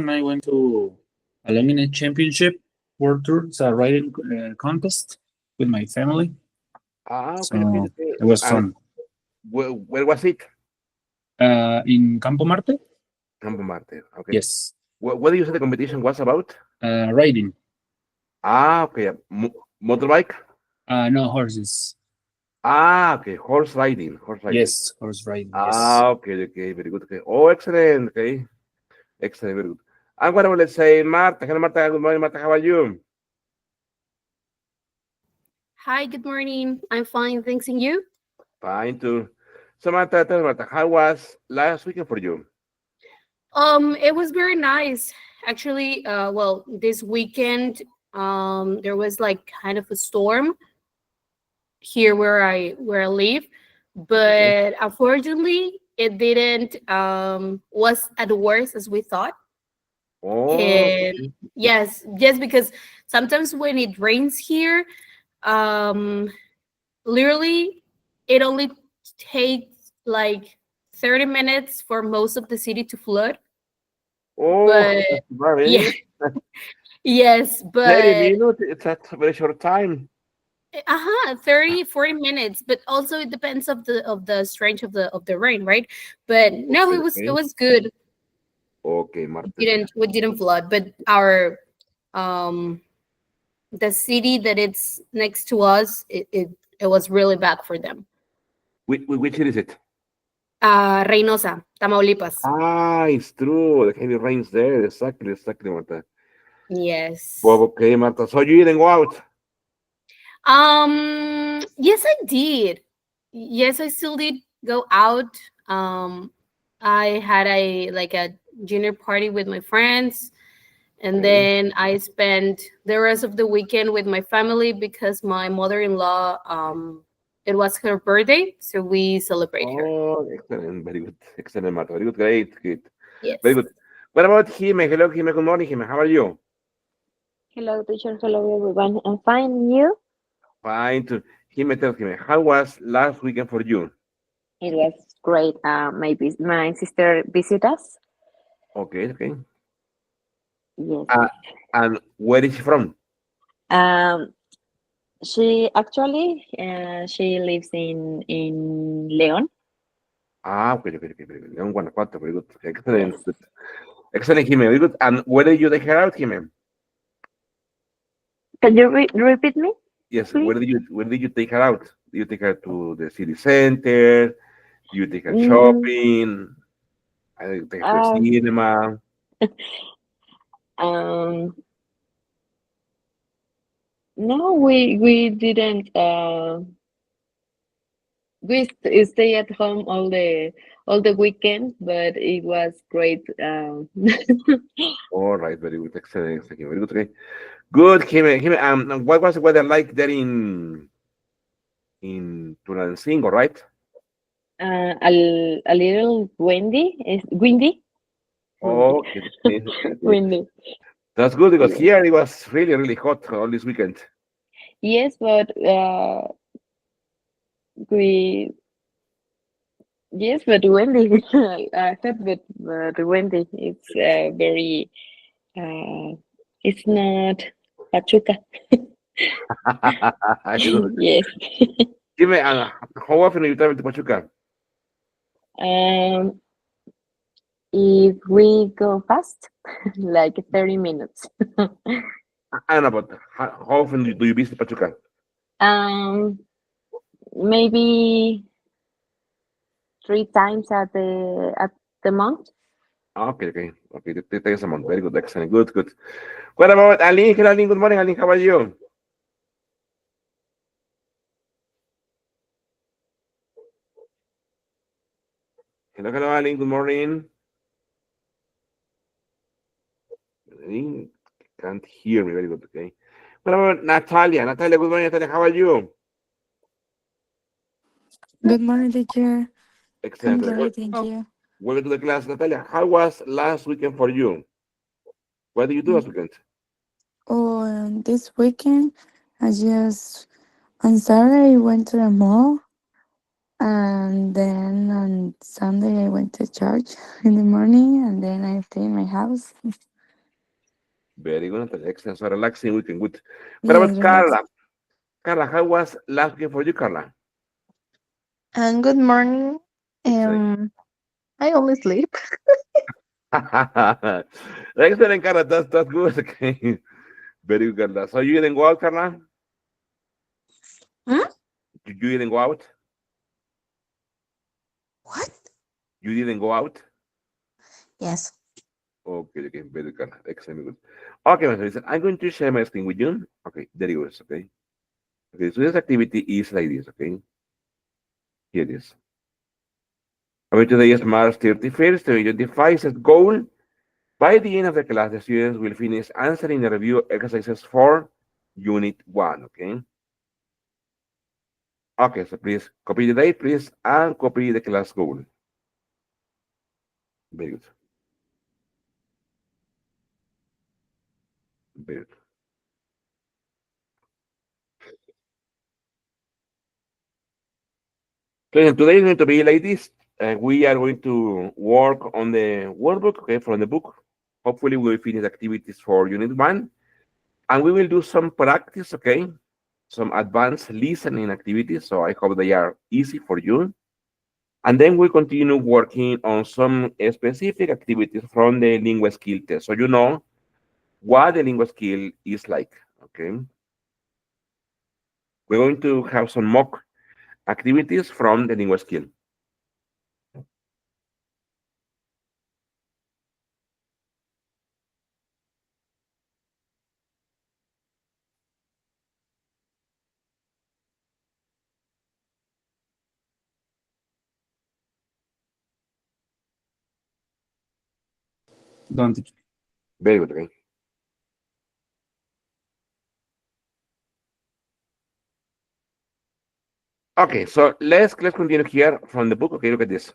I went to a laminate championship world tour. It's a riding contest with my family. Okay, okay, So okay. it was And fun. where was it? In Campo Marte? Campo Marte. Okay. Yes. What do you say the competition was about? Riding. Okay. Motorbike? No horses. Okay. Horse riding. Horse riding. Yes, horse riding. Yes. Okay, okay, very good. Okay. Oh, excellent. Okay. Excellent, very good. And what about, let's say, Marta? Hello, Marta. Good morning, Marta. How are you? Hi, good morning. I'm fine, thanks. And you? Fine, too. So, Marta, tell me, Marta, how was last weekend for you? It was very nice. Actually, well, this weekend, there was like kind of a storm here where I live, Okay. but unfortunately, it didn't was at worst as we thought. Oh, And yes, yes, because sometimes when it rains here, um, literally, it only takes like 30 minutes for most of the city to flood. oh, But yeah, really? yes, 30 but minutes? It's a very short time. 30 40 minutes, but also it depends of the strength of the rain, right? But no, Okay, it okay. was good. Okay, It Marta. didn't flood, but our um the city that it's next to us, it was really bad for them. Which city is it? Reynosa, Tamaulipas. It's true. The heavy rains there. Exactly, exactly, Marta. Well, Yes. okay, Marta. So you didn't go out? Yes, I did. Yes, I still did go out. Um, I had a like a dinner party with my friends, and Okay. then I spent the rest of the weekend with my family because my mother-in-law, it was her birthday, so we celebrate her. Oh, excellent. Very good. Excellent, Marta. Very good. Great. Good. Very Yes. good. What about Jime? Hello, Jime. Good morning, Jime. How are you? Hello, teacher. Hello, everyone. I'm fine. You? Fine. Too. Jime, tell Jime, how was last weekend for you? It was great. My sister visited us. Okay, okay. Yes, Uh, yes. and where is she from? Um, she lives in León. Okay, okay, okay. Very good. León, Guanajuato. Very good. Excellent. Yes. Good. Excellent, Jime. Very good. And where did you take her out, Jime? Can you repeat me, Yes. please? Where did you take her out? Did you take her to the city center? Did you take her Mm, shopping? I did take her to the uh, cinema. um, no, we didn't. Stay at home all the weekend, but it was great. All right, very good. Excellent. Thank you. Very good. Okay. Good, Jime. Jime, and what was the weather like there in Tulancingo, right? A little windy, Okay, okay, okay, okay. windy. That's good because Yes, here it was really, really hot all this weekend. yes, but we yes, but windy. I said, but windy. It's very. Uh, it's not Pachuca. Yes. Jime, how often are you traveling to Pachuca? Um, if we go fast, like 30 minutes. I don't know, but how often do you visit Pachuca? Um, maybe 3 times at the month. Okay, okay, okay. Thanks a month. Very good, excellent, good, good. What about Aline? Hello, Aline. Good morning, Aline. How are you? Hello, hello, Aline. Good morning. Aline can't hear me. Very good. Okay. What about Natalia? Natalia, good morning, Natalia. How are you? Good morning, teacher. I'm Excellent. great, thank you. Welcome to the class, Natalia. How was last weekend for you? What did you do Mm. last weekend? This weekend, I just on Saturday I went to the mall, and then on Sunday I went to church in the morning, and then I stayed in my house. Very good, Natalia. Excellent. So relaxing weekend. Good. What Yes, about relax. Carla? Carla, how was last weekend for you, Carla? And good morning. Excellent. I only sleep. Excellent, Carla. That's good. Okay. Very good, Carla. So you didn't go out, Carla? Hmm? You didn't go out? What? You didn't go out? Yes. Okay, okay. Very good. Excellent. Good. Okay, my friends. I'm going to share my screen with you. Okay, there it goes. Okay. Okay, so this activity is like this. Okay. Here it is. Okay, today is March 31st, 2025. Set goal. By the end of the class, the students will finish answering the review exercises for Unit 1, okay? Okay, so please copy the date, please, and copy the class goal. Very good. Very good. So today is going to be like this. We are going to work on the workbook, okay, from the book. Hopefully, we will finish activities for Unit 1. And we will do some practice, okay? Some advanced listening activities. So I hope they are easy for you. And then we continue working on some specific activities from the lingual skill test. So you know what the lingual skill is like. Okay. We're going to have some mock activities from the lingual skill. Don't teach. Very good. Okay. Okay, so let's continue here from the book. Okay, look at this.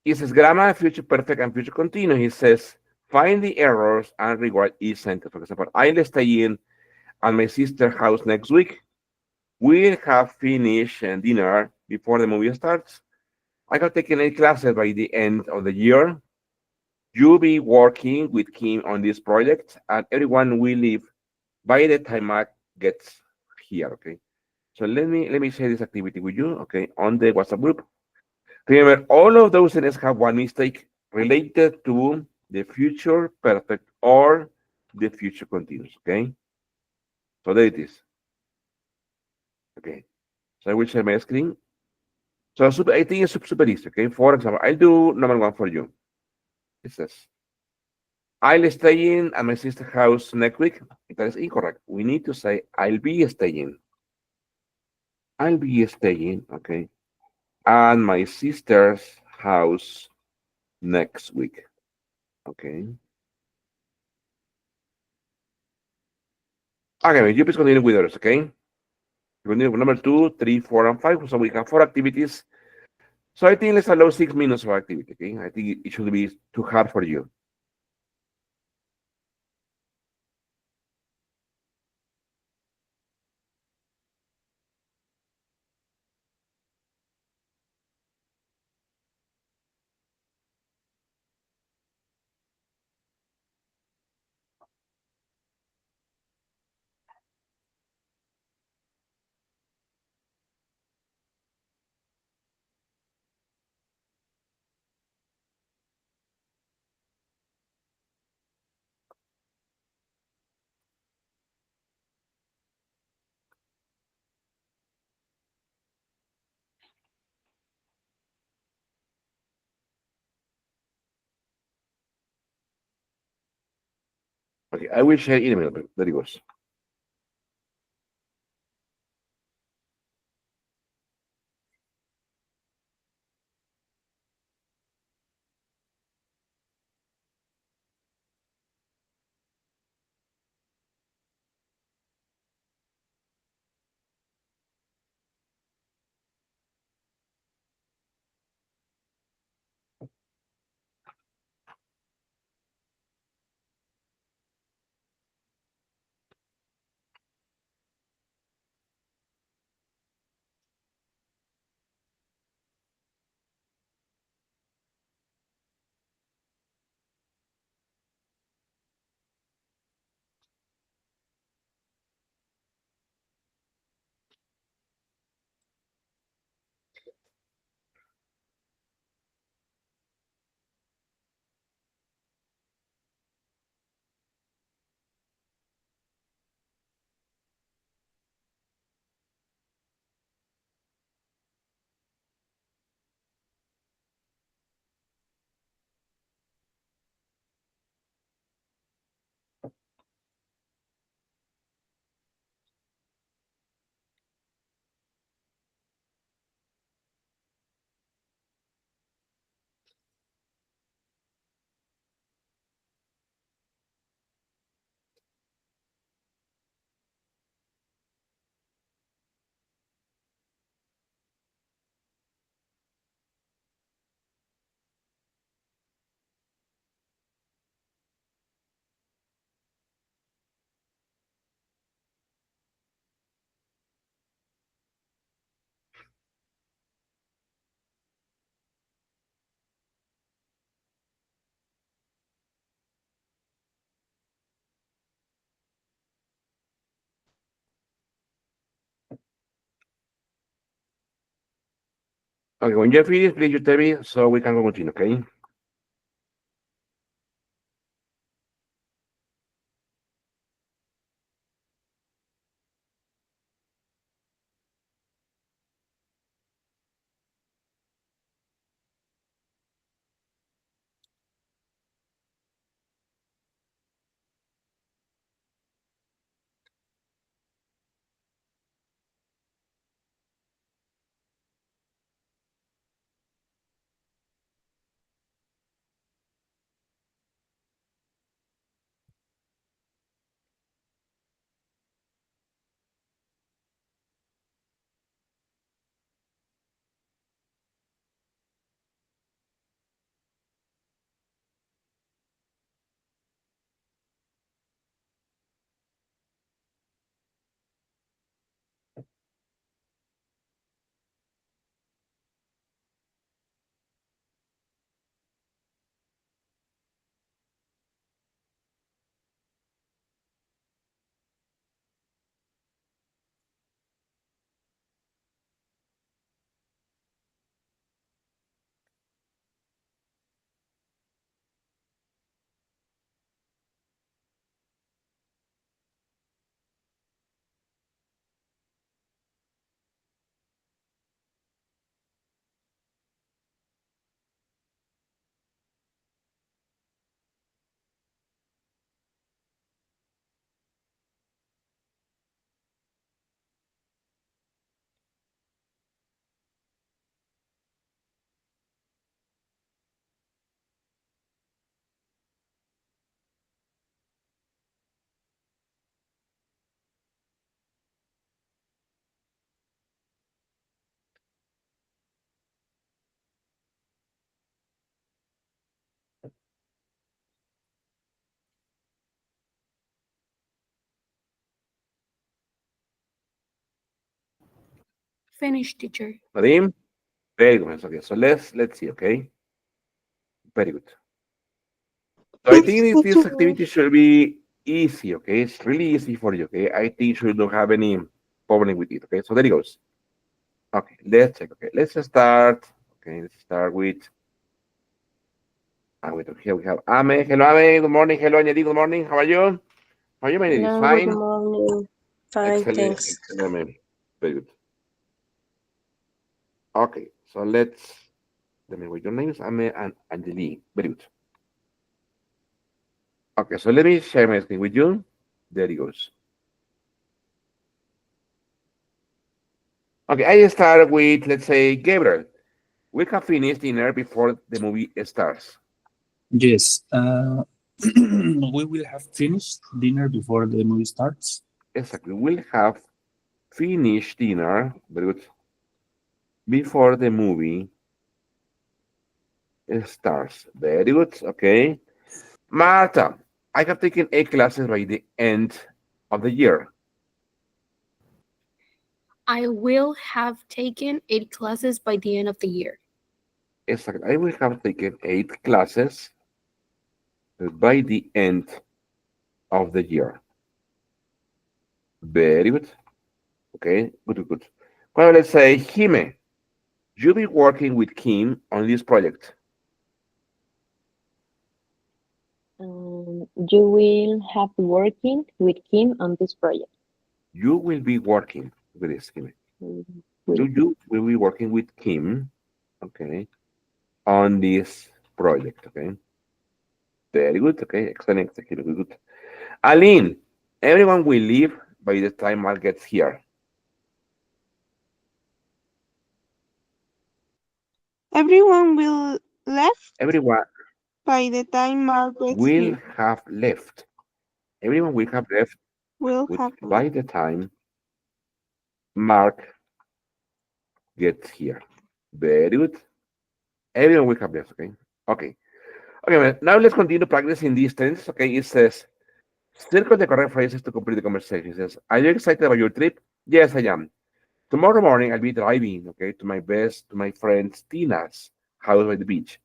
It says grammar, future perfect, and future continuous. It says find the errors and rewrite each sentence. For example, I'll stay in at my sister's house next week. We'll have finished dinner before the movie starts. I have taken 8 classes by the end of the year. You'll be working with Kim on this project, and everyone will leave by the time Matt gets here. Okay. So let me share this activity with you. Okay, on the WhatsApp group. Remember, all of those sentences have one mistake related to the future perfect or the future continuous. Okay. So there it is. Okay. So I will share my screen. So I think it's super easy. Okay. For example, I'll do number one for you. It says, I'll stay in at my sister's house next week. That is incorrect. We need to say, I'll be staying. I'll be staying, okay, at my sister's house next week. Okay. Okay, you please continue with others, okay? Continue with number 2, 3, 4, and 5. So we have 4 activities. So I think let's allow 6 minutes of activity, okay? I think it should be too hard for you. Okay, I will share in a minute, but there it goes. Okay, when you're finished, please you tell me so we can continue, okay? Finish, teacher. Nadim? Very good. Okay, so let's see, okay? Very good. So I think this activity should be easy, okay? It's really easy for you, okay? I think you don't have any problem with it, okay? So there it goes. Okay, let's check. Okay, let's start. Okay, let's start with. Here we have Ame. Hello, Ame. Good morning. Hello, Anyadi. Good morning. How are you? How are you, my lady? Hello, good Fine. morning. Fine, Excellent. thanks. Excellent, Ame. Very good. Okay, so let me wait. Your names, Ame and Angeli. Very good. Okay, so let me share my screen with you. There it goes. Okay, I start with, let's say, Gabriel. We can finish dinner before the movie starts. Yes. We will have finished dinner before the movie starts. Exactly. We'll have finished dinner, very good, before the movie starts. Very good. Okay. Marta, I have taken 8 classes by the end of the year. I will have taken 8 classes by the end of the year. Exactly. I will have taken 8 classes by the end of the year. Very good. Okay. Good, good, good. Well, let's say, Jime, you'll be working with Kim on this project. You will have working with Kim on this project. You will be working with this, Jime. With You will be working with Kim, okay, on this project, okay. Very good, okay, excellent, excellent, good, good. Aline, everyone will leave by the time Mark gets here. Everyone will left Everyone by the time Mark gets will here. have left. Everyone will have left Will with, have by left. the time Mark gets here. Very good. Everyone will have left, okay? Okay. Okay, now let's continue practicing these tenses, okay? It says, circle the correct phrases to complete the conversation. It says, are you excited about your trip? Yes, I am. Tomorrow morning, I'll be driving, okay, to my friend Tina's house by the beach.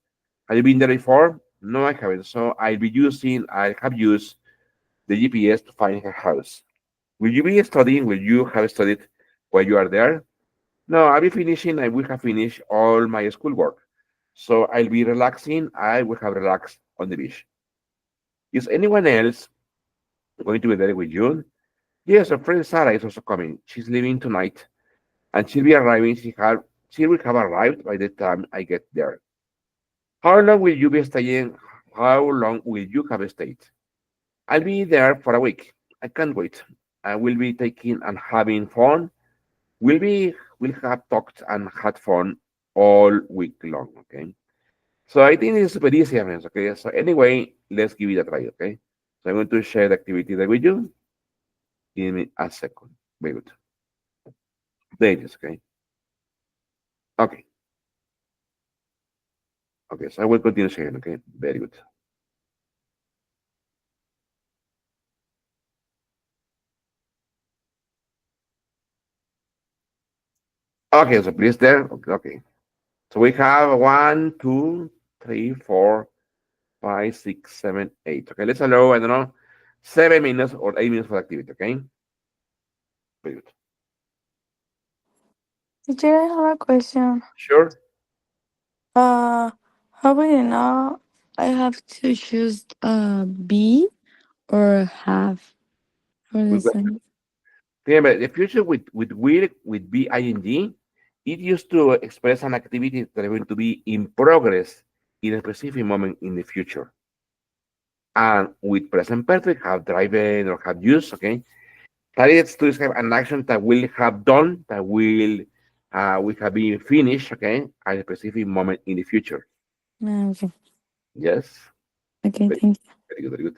Have you been there before? No, I haven't. So I have used the GPS to find her house. Will you be studying? Will you have studied while you are there? No, I'll be finishing. I will have finished all my schoolwork. So I'll be relaxing. I will have relaxed on the beach. Is anyone else going to be there with you? Yes, our friend Sarah is also coming. She's leaving tonight and she'll be arriving. She will have arrived by the time I get there. How long will you be staying? How long will you have stayed? I'll be there for a week. I can't wait. I will be taking and having fun. We'll have talked and had fun all week long. Okay. So I think it's super easy, friends. Okay. So anyway, let's give it a try. Okay. So I'm going to share the activity there with you. Give me a second. Very good. There it is. Okay. Okay. Okay. So I will continue sharing. Okay. Very good. Okay. So please there. Okay. Okay. So we have 1, 2, 3, 4, 5, 6, 7, 8. Okay. Let's allow, I don't know, 7 minutes or 8 minutes for the activity. Okay. Very good. Teacher, I have a question. Sure. Uh, how will you know I have to choose be or have for the Good sentence? Remember, the future with will with BING, it used to express an activity that is going to be in progress in a specific moment in the future. And with present perfect, have driven or have used, okay? That is to describe an action that will have done, that will have been finished, okay, at a specific moment in the future. Okay. Yes. Okay, Very, thank you. very good, very good.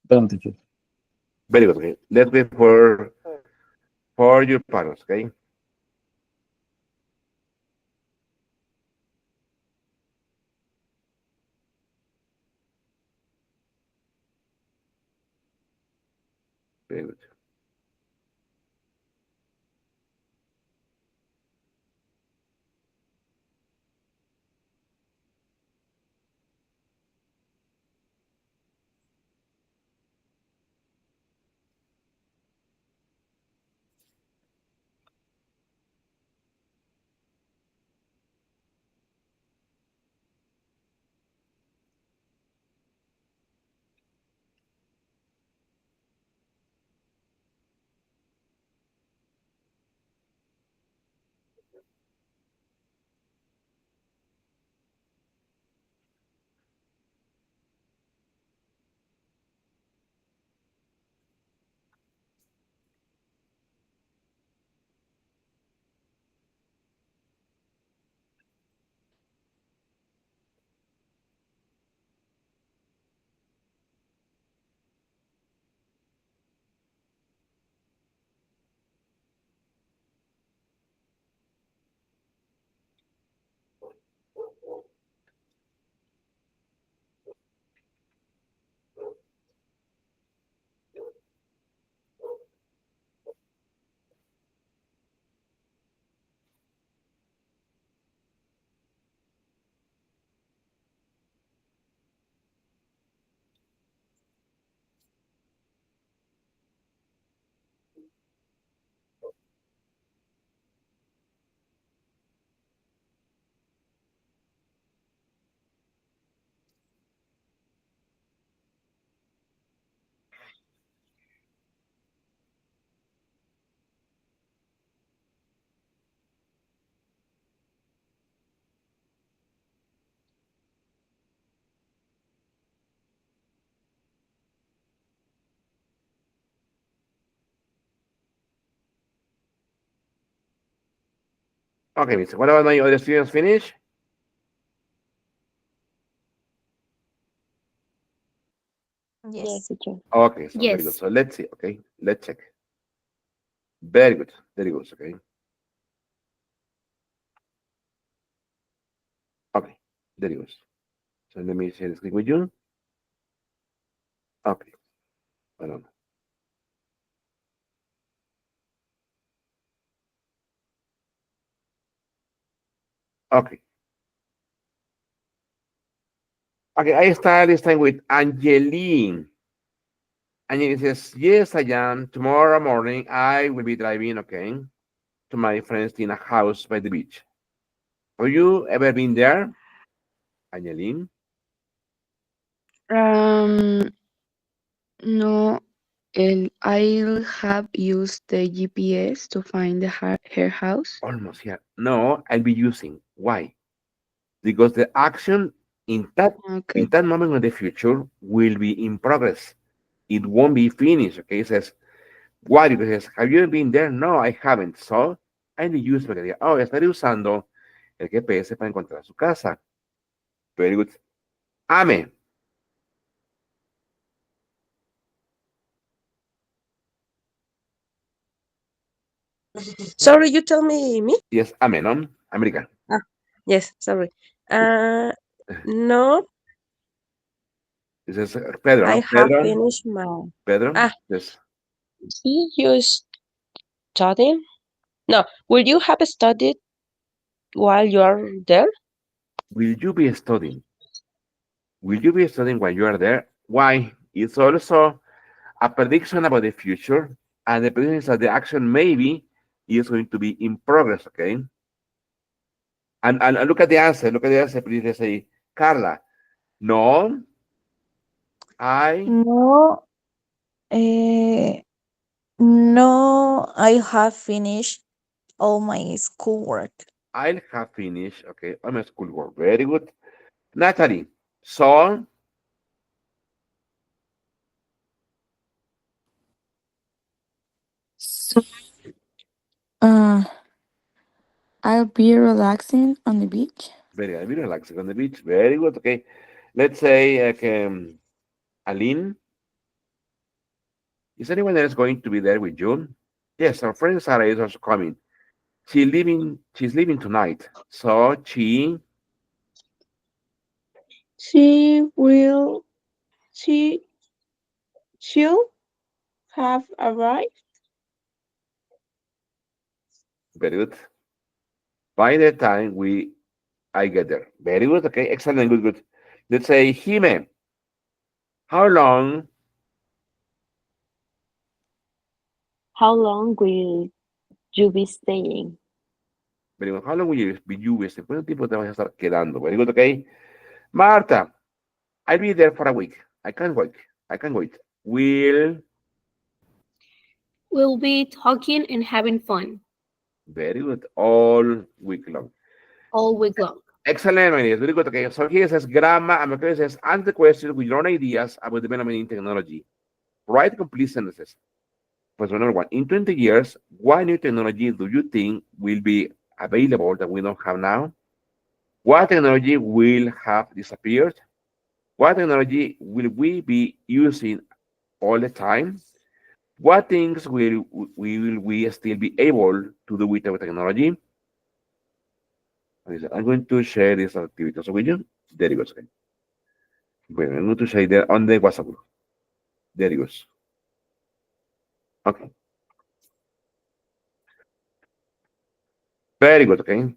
Done, teacher. Very good. Okay. Let's wait for your partners, okay? Very good. Okay, miss. What about my other students finish? Yes, Yes. teacher. Okay, so very good. Yes. So let's see. Okay, let's check. Very good. Very good. Okay. Okay. Very good. So let me share the screen with you. Okay. Hold on. Okay. Okay, I start this time with Angeline. Angeline says, yes, I am. Tomorrow morning, I will be driving, okay, to my friend's in a house by the beach. Have you ever been there, Angeline? Um, no, I'll have used the GPS to find her house. Almost here. No, I'll be using. Why? Because the action in that Okay. in that moment in the future will be in progress. It won't be finished. Okay, it says why? Because it says, have you been there? No, I haven't. So I will use porque diga, oh, estaré usando el GPS para encontrar su casa. Very good. Ame. Sorry, you tell me? Yes, ame, ¿no? America. Ah, yes, sorry. Uh, no, This is Pedro, I ¿no? have Pedro. finished my. Pedro. Ah, Yes. see you studying? No, will you have studied while you are there? Will you be studying? Will you be studying while you are there? Why? It's also a prediction about the future, and the prediction is that the action maybe is going to be in progress, okay? And look at the answer. Look at the answer. Please let's say, Carla. No, I No, eh, no, I have finished all my schoolwork. I'll have finished. Okay, I'm a schoolwork. Very good. Natalie. So So, uh, I'll be relaxing on the beach. very relaxing on the beach. Very good. Okay. Let's say Aline. Is anyone else going to be there with you? Yes, our friend Sarah is also coming. She's leaving tonight. So She will, she, she'll have arrived. very good. By the time I get there. Very good. Okay, excellent. Good, good. Let's say Hime. How long? How long will you be staying? Very good. How long will you be staying? ¿Cuánto tiempo te vas a estar quedando? Very good. Okay. Marta, I'll be there for a week. I can't wait. I can't wait. Will. We'll be talking and having fun Very good. All week long. all week long. Excellent, my dear. Very good. Okay, so here says grammar, and my says answer the question with your own ideas about development in technology. Write complete sentences. Question number one. In 20 years, what new technology do you think will be available that we don't have now? What technology will have disappeared? What technology will we be using all the time? What things will we still be able to do with our technology? I'm going to share this activity also with you. There it goes. Okay. Well, I'm going to share there on the WhatsApp group. There it goes. Okay. Very good. Okay.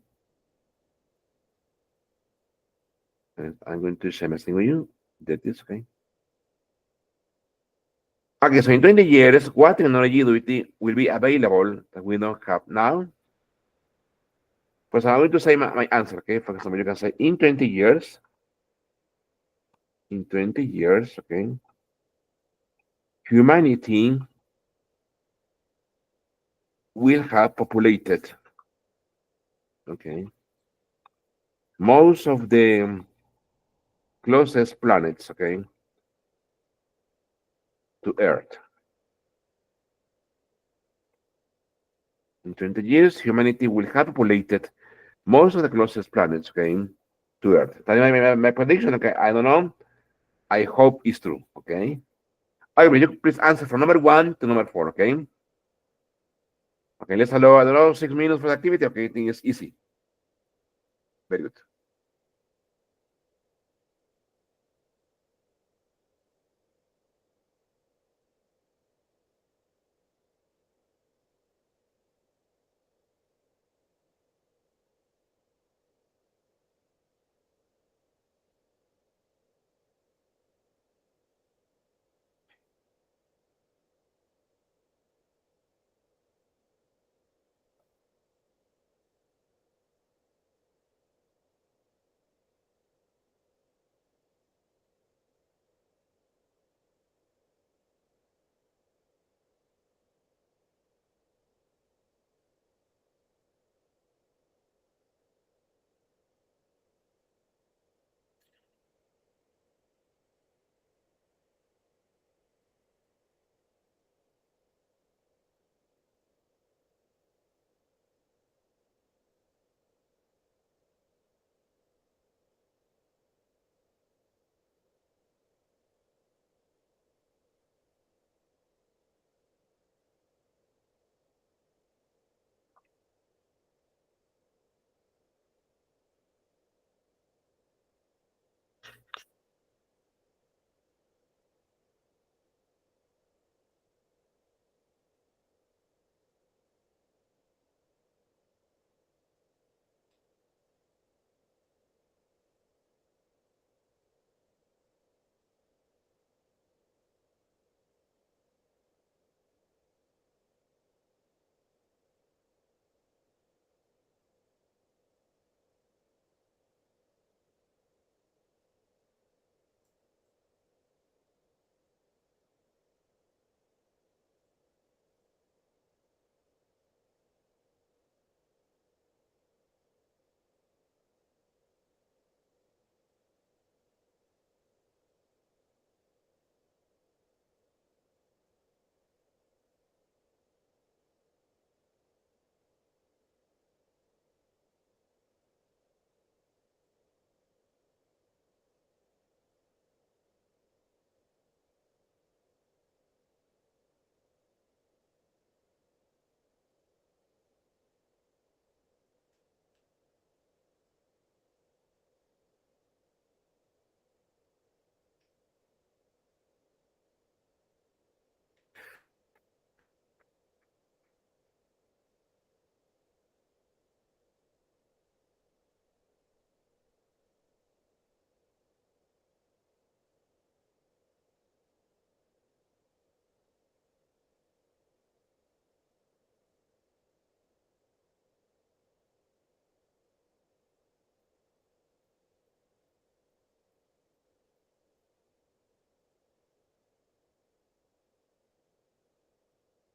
And I'm going to share my screen with you. That is okay. Okay, so in 20 years, what technology do you think will be available that we don't have now? Pues I'm going to say my answer, okay? For example, you can say in 20 years, okay, humanity will have populated, okay, most of the closest planets, okay, to Earth. In 20 years, humanity will have populated most of the closest planets, okay, to Earth. My prediction, okay, I don't know. I hope it's true, okay? Okay, will you please answer from number 1 to number 4, okay? Okay, let's allow 6 minutes for the activity. Okay, I think it's easy. Very good.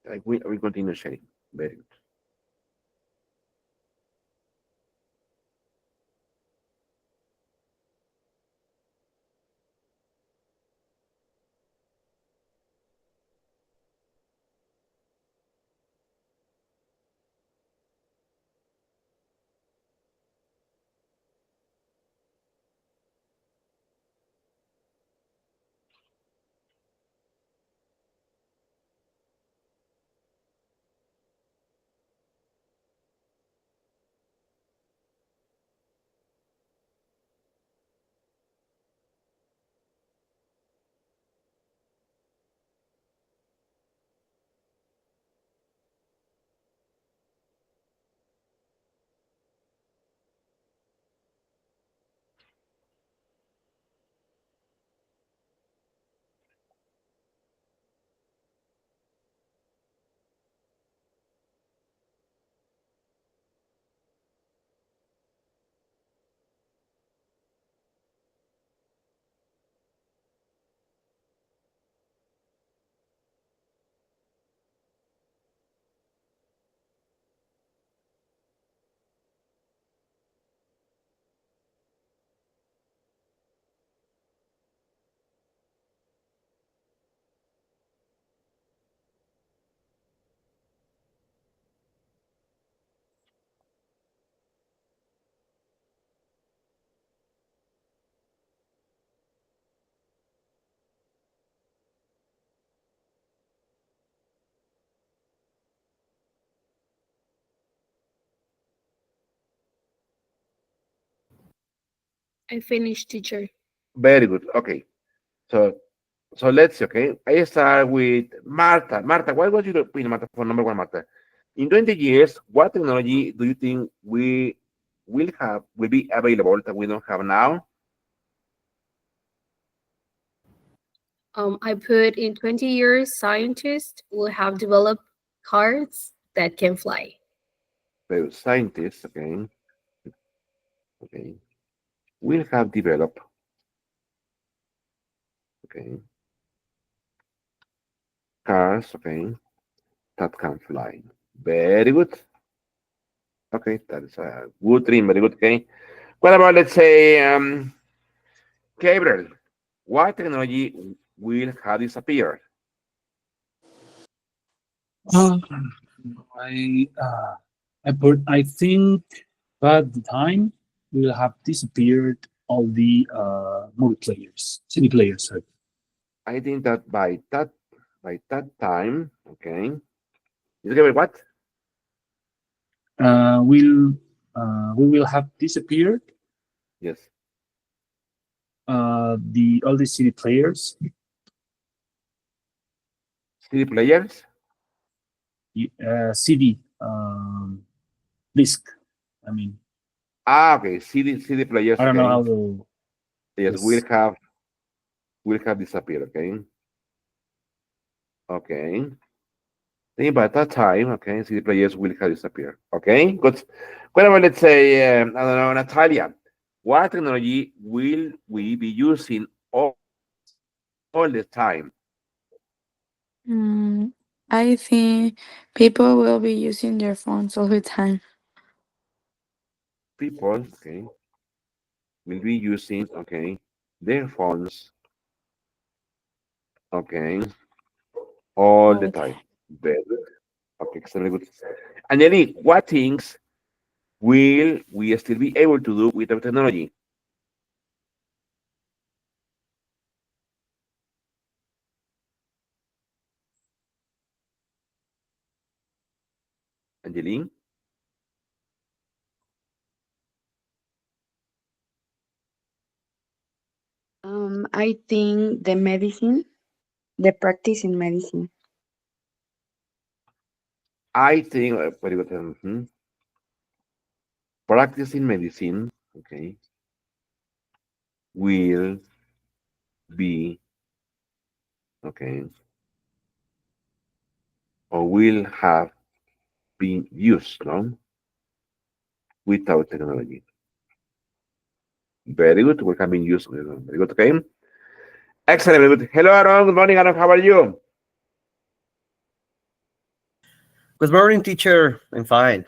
Like we continue sharing. Very good. I finished, teacher. Very good. Okay. So let's see, okay? I start with Marta. Marta, what was your opinion, Marta, for number one, Marta? In 20 years, what technology do you think we will be available that we don't have now? I put in 20 years, scientists will have developed cars that can fly. The scientists, okay, okay, will have developed, okay, cars, okay, that can fly. Very good. Okay, that is a good dream. Very good. Okay. What about, let's say, Gabriel? What technology will have disappeared? Uh, I think by the time will have disappeared all the multiplayers, CD players. Sorry. I think that by that time, okay, is Gabriel what? Will we will have disappeared Yes, the all the CD players, CD players. CD disc. I mean, Ah, okay, CD players. I don't know Okay, how to yes, this. will have disappeared. Okay, okay. Think by that time, okay, CD players will have disappeared. Okay, good. What about, let's say, I don't know, Natalia? What technology will we be using all the time? Mm, I think people will be using their phones all the time. People, okay, will be using, okay, their phones, okay, all All the the time. time. Very good. Okay, extremely good. And Jenny, what things will we still be able to do with the technology? Angeline? I think the practice in medicine. I think, very good. Practicing medicine, okay, will be, okay, or will have been used, no, without technology. Very good. Will have been used. Very good. Okay. Excellent. Very good. Hello, Aaron. Good morning, Aaron. How are you? Good morning, teacher. I'm fine.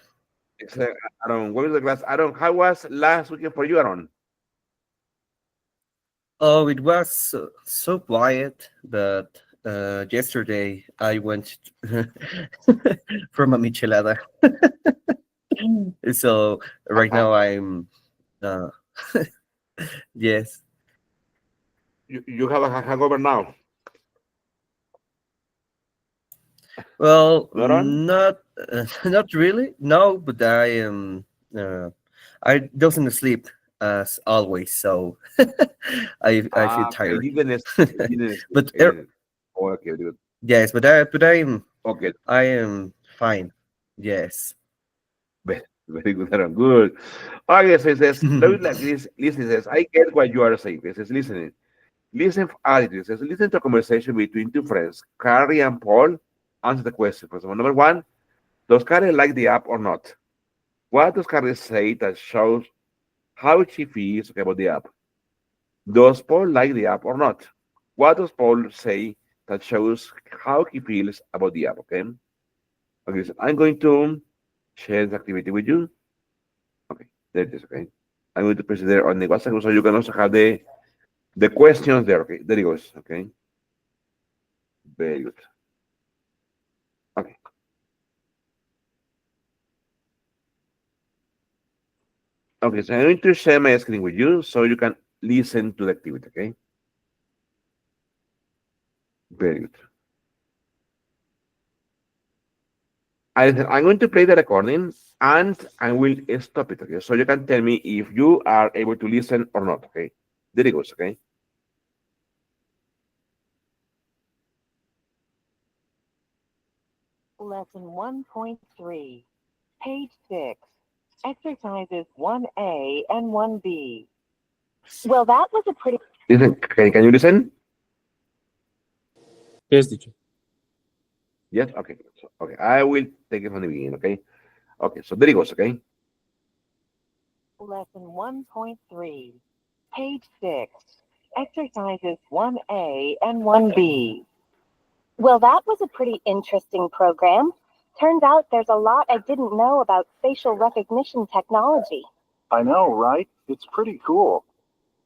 Excellent, Aaron. What was the class? Aaron, how was last weekend for you, Aaron? Oh, it was so quiet, but yesterday I went from a michelada. So right Uh-huh. now I'm, uh, yes. You have a hangover now, Well, no, Aaron? not not really. No, but Uh, I doesn't sleep as always, so I feel Ah, okay. tired. You didn't sleep. But Okay, you didn't. Oh, okay, very good. yes, but Okay, I am fine. Yes. very good, Aaron. Good. Okay, so it says, look like this. Listen, it says, I get what you are saying. It says, listening. Listen for attitude. It says, listen to a conversation between two friends. Carrie and Paul answer the question. For example, number one, does Carrie like the app or not? What does Carrie say that shows how she feels about the app? Does Paul like the app or not? What does Paul say that shows how he feels about the app? Okay. Okay. So I'm going to share the activity with you. Okay. There it is. Okay. I'm going to press it there on the WhatsApp so you can also have the questions there. Okay. There it goes. Okay. Very good. Okay. Okay. So I'm going to share my screen with you so you can listen to the activity. Okay. Very good. I'm going to play the recording and I will stop it. Okay, so you can tell me if you are able to listen or not. Okay, there it goes. Okay. Lesson 1.3, page 6, exercises 1A and 1B. Well, that was a pretty. Listen, can you listen? Yes, teacher. Yes. Okay. So, okay, I will take it from the beginning. Okay. Okay. So there it goes. Okay. Lesson 1.3, page 6, exercises 1A and 1B. Well, that was a pretty interesting program. Turns out there's a lot I didn't know about facial recognition technology. I know, right? It's pretty cool.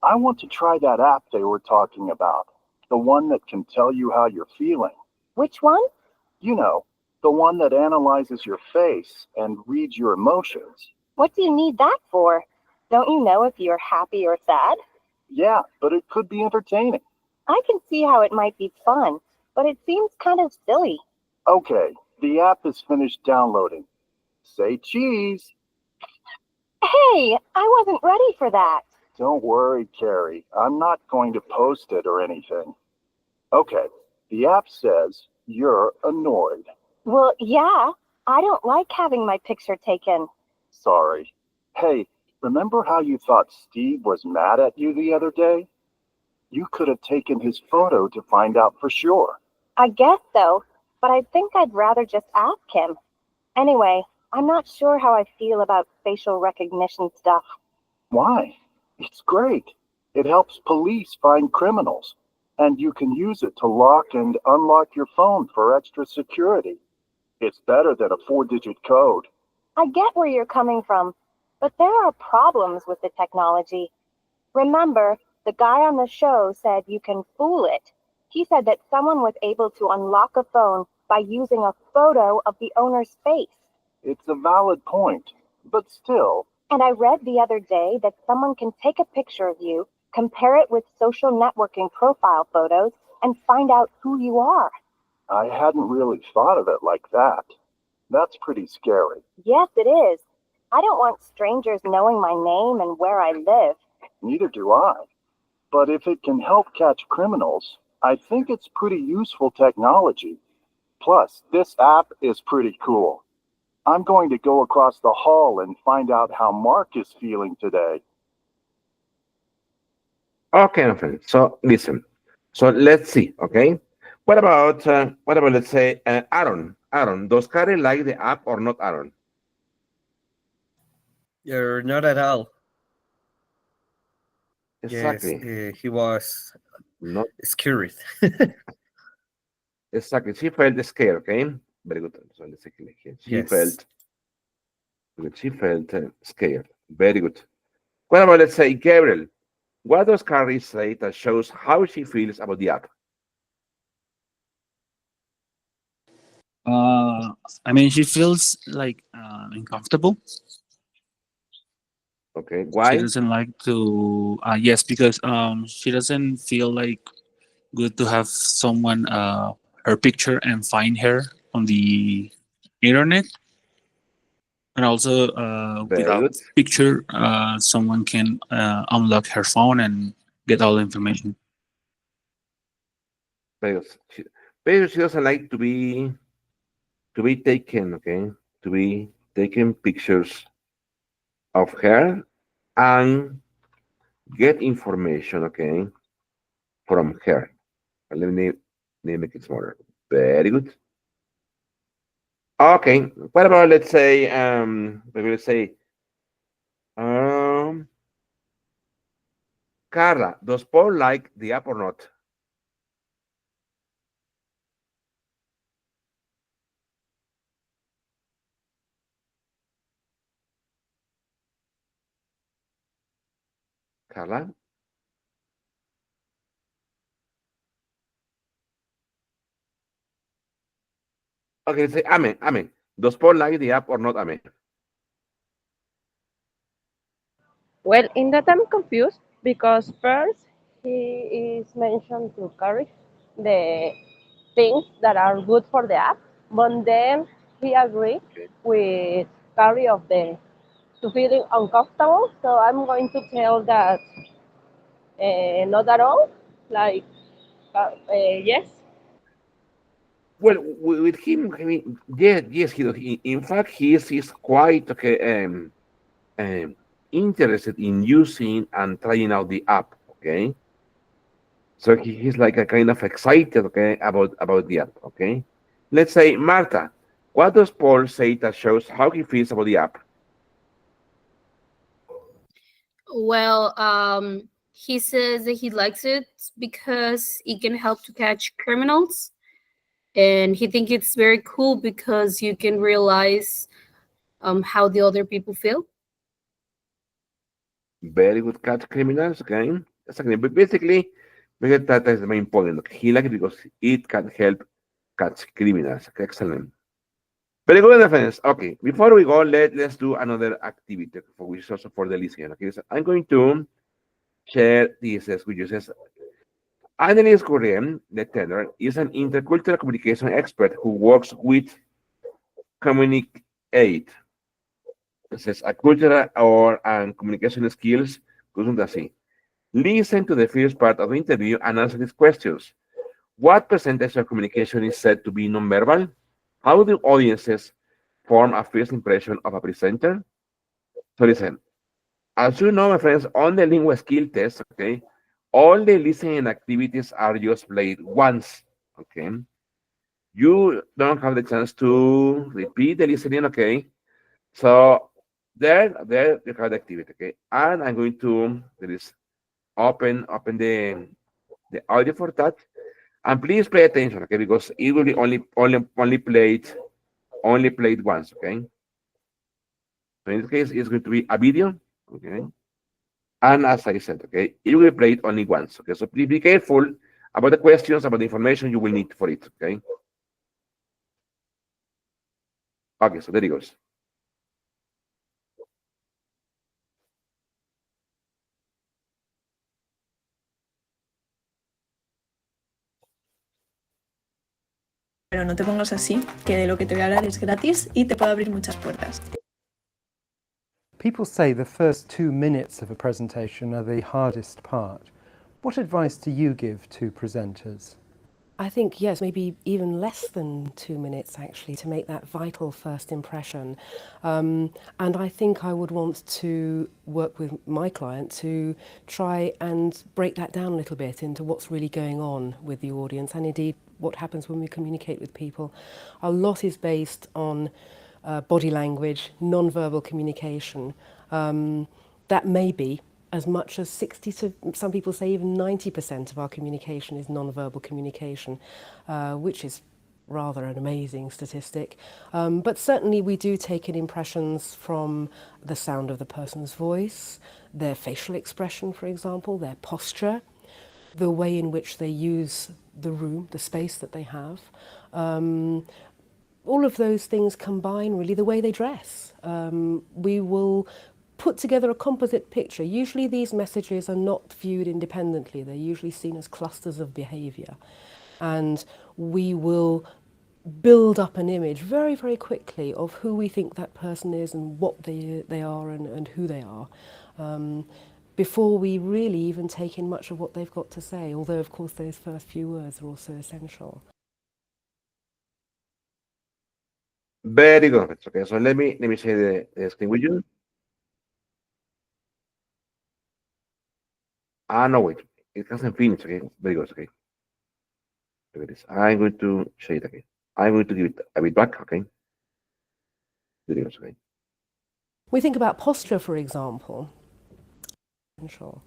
I want to try that app they were talking about. The one that can tell you how you're feeling. Which one? You know, the one that analyzes your face and reads your emotions. What do you need that for? Don't you know if you're happy or sad? Yeah, but it could be entertaining. I can see how it might be fun, but it seems kind of silly. Okay, the app is finished downloading. Say cheese. Hey, I wasn't ready for that. Don't worry, Carrie. I'm not going to post it or anything. Okay, the app says you're annoyed. Well, yeah, I don't like having my picture taken. Sorry. Hey, remember how you thought Steve was mad at you the other day? You could have taken his photo to find out for sure. I guess so, but I think I'd rather just ask him. Anyway, I'm not sure how I feel about facial recognition stuff. Why? It's great. It helps police find criminals, and you can use it to lock and unlock your phone for extra security. It's better than a 4-digit code. I get where you're coming from, but there are problems with the technology. Remember, the guy on the show said you can fool it. He said that someone was able to unlock a phone by using a photo of the owner's face. It's a valid point, but still. And I read the other day that someone can take a picture of you, compare it with social networking profile photos, and find out who you are. I hadn't really thought of it like that. That's pretty scary. Yes, it is. I don't want strangers knowing my name and where I live. Neither do I. But if it can help catch criminals, I think it's pretty useful technology. Plus, this app is pretty cool. I'm going to go across the hall and find out how Mark is feeling today. Okay, my friend. So listen. So let's see. Okay. What about let's say Aaron? Aaron, does Kari like the app or not, Aaron? You're not at all. Yes, Exactly. he was Not scared. exactly. She felt scared. Okay. Very good. So let's take a look here. Yes. She felt scared. Very good. What about let's say Gabriel? What does Carrie say that shows how she feels about the app? Uh, I mean, she feels like uncomfortable. Okay. She Why? doesn't like to. Yes, because she doesn't feel like good to have someone her picture and find her on the internet, and also Very without good. picture, someone can unlock her phone and get all the information. Because she doesn't like to be taken. Okay. To be taken pictures of her and get information. Okay. From her. Let me make it smaller. Very good. Okay. What about let's say maybe let's say um Carla, does Paul like the app or not? Carla? Okay, let's say Ame, Ame. Does Paul like the app or not, Ame? Well, in that I'm confused because first he is mentioned to carry the things that are good for the app, but then he agreed with Gary of the to feeling uncomfortable. So I'm going to tell that not at all. Like yes. Well, with him, I mean, yes, he does. In fact, he is quite okay, um, interested in using and trying out the app. Okay, so he's like a kind of excited, okay, about the app. Okay, let's say Marta. What does Paul say that shows how he feels about the app? Well, he says that he likes it because it can help to catch criminals, and he thinks it's very cool because you can realize how the other people feel. Very good catch criminals. Okay, exactly. But basically, that is the main point. Okay? He likes it because it can help catch criminals. Okay, excellent. Very good, my friends. Okay, before we go, let's do another activity for which is also for the listener. Okay, so I'm going to share this with you. Says Annelies Gurriel, the teller, is an intercultural communication expert who works with communicate. It says a cultural or and communication skills. Cosas así. Listen to the first part of the interview and answer these questions. What percentage of communication is said to be nonverbal? How do audiences form a first impression of a presenter? So listen, as you know, my friends, on the lingua skill test, okay, all the listening activities are just played once, okay? You don't have the chance to repeat the listening, okay? So there you have the activity, okay? And I'm going to there is open the audio for that, and please pay attention, okay? Because it will be only played once, okay? So in this case, it's going to be a video, okay? And as I said, okay, it will be played only once. Okay, so please be careful about the questions, about the information you will need for it. Okay. Okay, so there it goes. Pero no te pongas así, que de lo que te voy a hablar es gratis y te puede abrir muchas puertas. People say the first 2 minutes of a presentation are the hardest part. What advice do you give to presenters? I think, yes, maybe even less than 2 minutes actually to make that vital first impression. And I think I would want to work with my client to try and break that down a little bit into what's really going on with the audience and indeed what happens when we communicate with people. A lot is based on body language, non-verbal communication. That may be as much as 60 to some people say even 90% of our communication is non-verbal communication, which is rather an amazing statistic. But certainly we do take in impressions from the sound of the person's voice, their facial expression, for example, their posture, the way in which they use the room, the space that they have. All of those things combine really the way they dress. We will put together a composite picture. Usually these messages are not viewed independently. They're usually seen as clusters of behavior. And we will build up an image very, very quickly of who we think that person is and what they are and who they are. Before we really even take in much of what they've got to say, although of course those first few words are also essential. Very good. Okay, so let me share the screen with you. No, wait, it hasn't finished. Okay, very good. Okay, look at this. I'm going to share it again. I'm going to give it a bit back. Okay, very good. Okay. We think about posture, for example. Essential.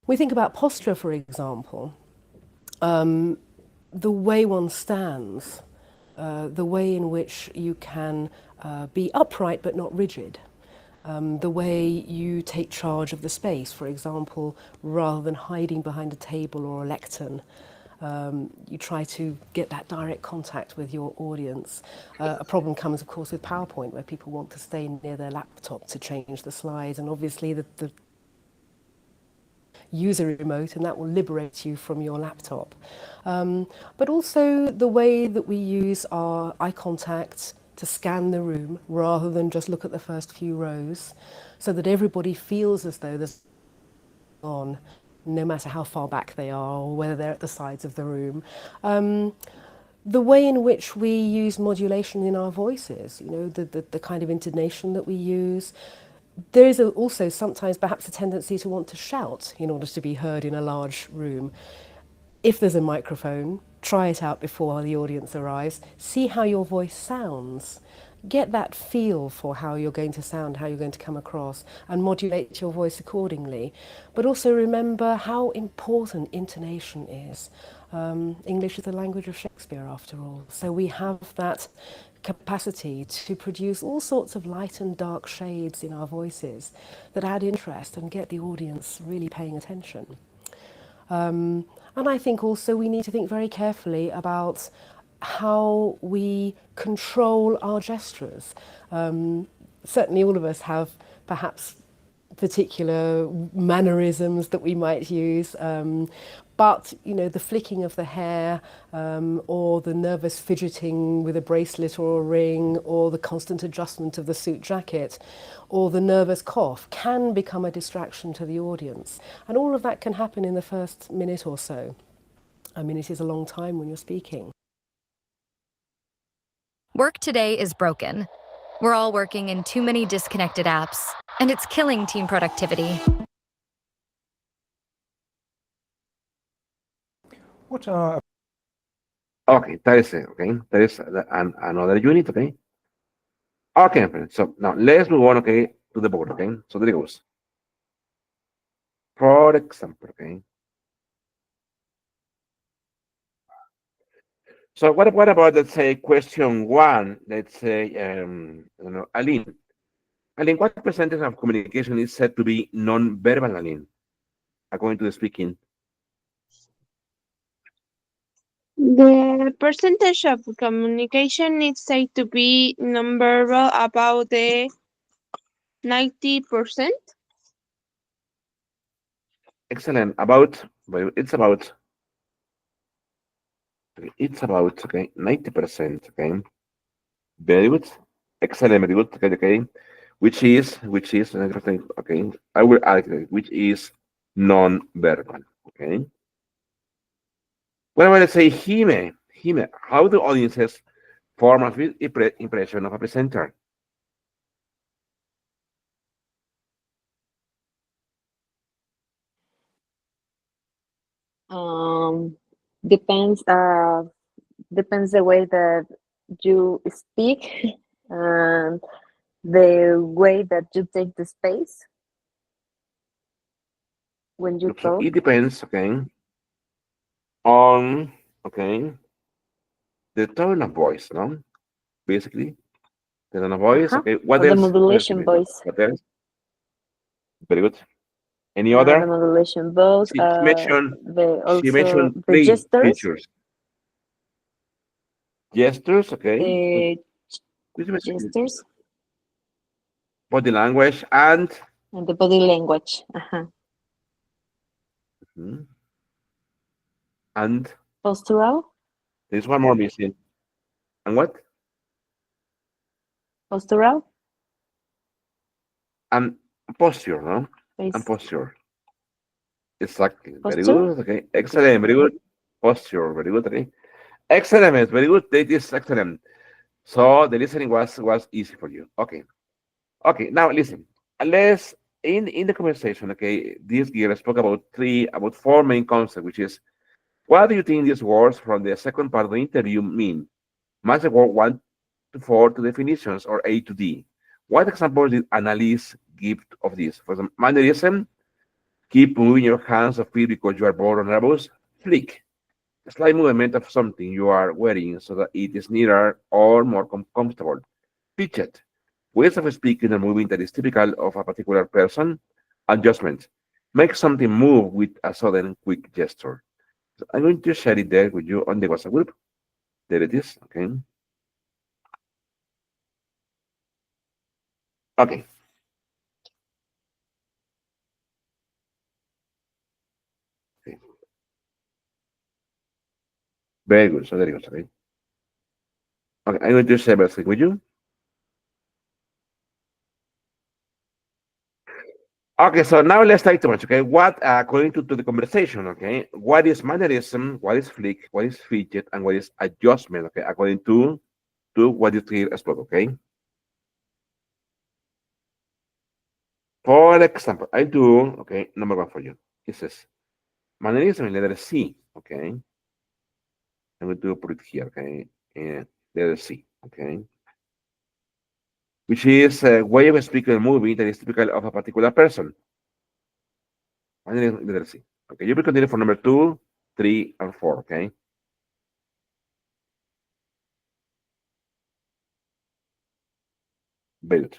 We think about posture, for example, the way one stands, the way in which you can be upright but not rigid, the way you take charge of the space, for example, rather than hiding behind a table or a lectern. You try to get that direct contact with your audience. A problem comes, of course, with PowerPoint, where people want to stay near their laptop to change the slides, and obviously use a remote, and that will liberate you from your laptop. But also the way that we use our eye contact to scan the room rather than just look at the first few rows, so that everybody feels as though there's on, no matter how far back they are or whether they're at the sides of the room. The way in which we use modulation in our voices, the kind of intonation that we use. There is also sometimes perhaps a tendency to want to shout in order to be heard in a large room. If there's a microphone, try it out before the audience arrives. See how your voice sounds. Get that feel for how you're going to sound, how you're going to come across, and modulate your voice accordingly. But also remember how important intonation is. English is the language of Shakespeare, after all. So we have that capacity to produce all sorts of light and dark shades in our voices that add interest and get the audience really paying attention. And I think also we need to think very carefully about how we control our gestures. Certainly all of us have perhaps particular mannerisms that we might use, but the flicking of the hair, or the nervous fidgeting with a bracelet or a ring, or the constant adjustment of the suit jacket, or the nervous cough can become a distraction to the audience. And all of that can happen in the first minute or so. I mean, it is a long time when you're speaking. Work today is broken. We're all working in too many disconnected apps, and it's killing team productivity. What are Okay, that is it. Okay, that is another unit. Okay. Okay, friends. So now let's move on. Okay, to the board. Okay, so there it goes. For example, okay. So what about, let's say, question one? Let's say, I don't know, Aline. Aline, what percentage of communication is said to be non-verbal, Aline, according to the speaking? The percentage of communication is said to be nonverbal about the 90%. Excellent. About, well, it's about okay, 90%. Okay, very good. Excellent, very good. Okay, okay. Which is okay. I will add it, which is non-verbal. Okay. What about, let's say, Hime? Hime, how do audiences form a impression of a presenter? Um, depends depends the way that you speak and the way that you take the space when you So talk. it depends, okay, on the tone of voice, no? Basically, the tone of voice. Uh-huh. Okay, what Or the else? What else? modulation voice. What else? Very good. Any other? The modulation voice. She mentioned The she also mentioned the three gestures. features. Gestures, okay. The Which mentioned gestures body language and and the body language. Uh-huh. mhm, and Postural. there's one more missing. And what? Postural. And posture, no? And Face. posture. Exactly. Very Posture. good. Okay. Excellent. Very good. Posture. Very good. Okay. Excellent. Very good. That is excellent. So the listening was easy for you. Okay. Okay. Now listen. Let's in the conversation. Okay. This girl spoke about four main concepts, which is what do you think these words from the second part of the interview mean? Match the word one to four to definitions or A to D. What examples did Annalise give of this? For example, mannerism. Keep moving your hands or feet because you are bored or nervous. Flick. A slight movement of something you are wearing so that it is nearer or more comfortable. Fidget. Ways of speaking or moving that is typical of a particular person. Adjustment. Make something move with a sudden quick gesture. So I'm going to share it there with you on the WhatsApp group. There it is. Okay. Okay. Very good. So there you go. Okay. Okay, I'm going to share my screen with you. Okay, so now let's try to match. Okay, what according to the conversation? Okay, what is mannerism? What is flick? What is fidget? And what is adjustment? Okay, according to what you here explode. Okay. For example, I do, okay, number one for you. It says mannerism in letter C, okay. I'm going to put it here, okay, and letter C, okay, which is a way of speaking a movie that is typical of a particular person. Mannerism in letter C. Okay, you will continue for number 2, 3, and 4, okay. Very good.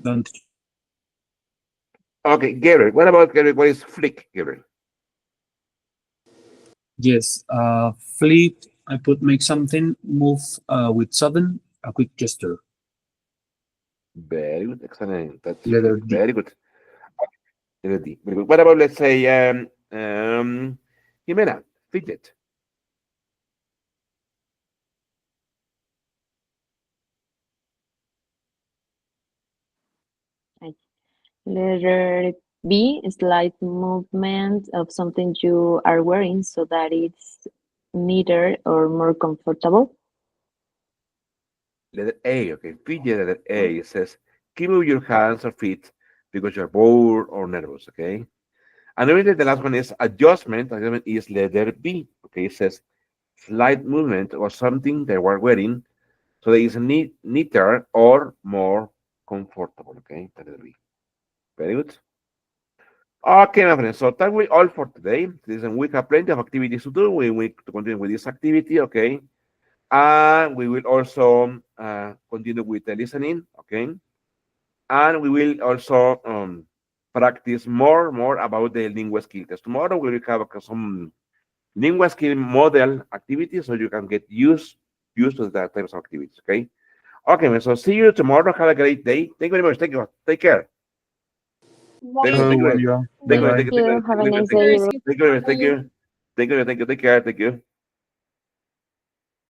Don't. Okay, Gabriel, what about Gabriel? What is flick, Gabriel? Yes. Flip. I put make something move with sudden a quick gesture. Very good, excellent. That's Letter flick. D. Very good. Letter D. Very good. What about, let's say, Jimena, fidget? Right. Letter B, slight movement of something you are wearing so that it's neater or more comfortable. Letter A, okay. Fidget, letter A, it says, keep move your hands or feet because you're bored or nervous, okay? And then the last one is adjustment. Adjustment is letter B, okay? It says, slight movement or something that we're wearing so that it's neater or more comfortable, okay? That is B. Very good. Okay, my friends, so that will all for today. Listen, we have plenty of activities to do. We will continue with this activity, okay? And we will also continue with the listening, okay? And we will also practice more about the lingua skill test. Tomorrow we will have some lingua skill model activities so you can get used to that types of activities, okay? Okay, man, so see you tomorrow. Have a great day. Thank you very much. Thank you. Take care. Thank you. Hello, Thank you. Maria. Thank Bye you. bye. Thank you. Thank you. Have a Thank you. nice Thank you. day, Very everyone. Thank you. Thank you. Thank you. Thank you. Take care. Thank you.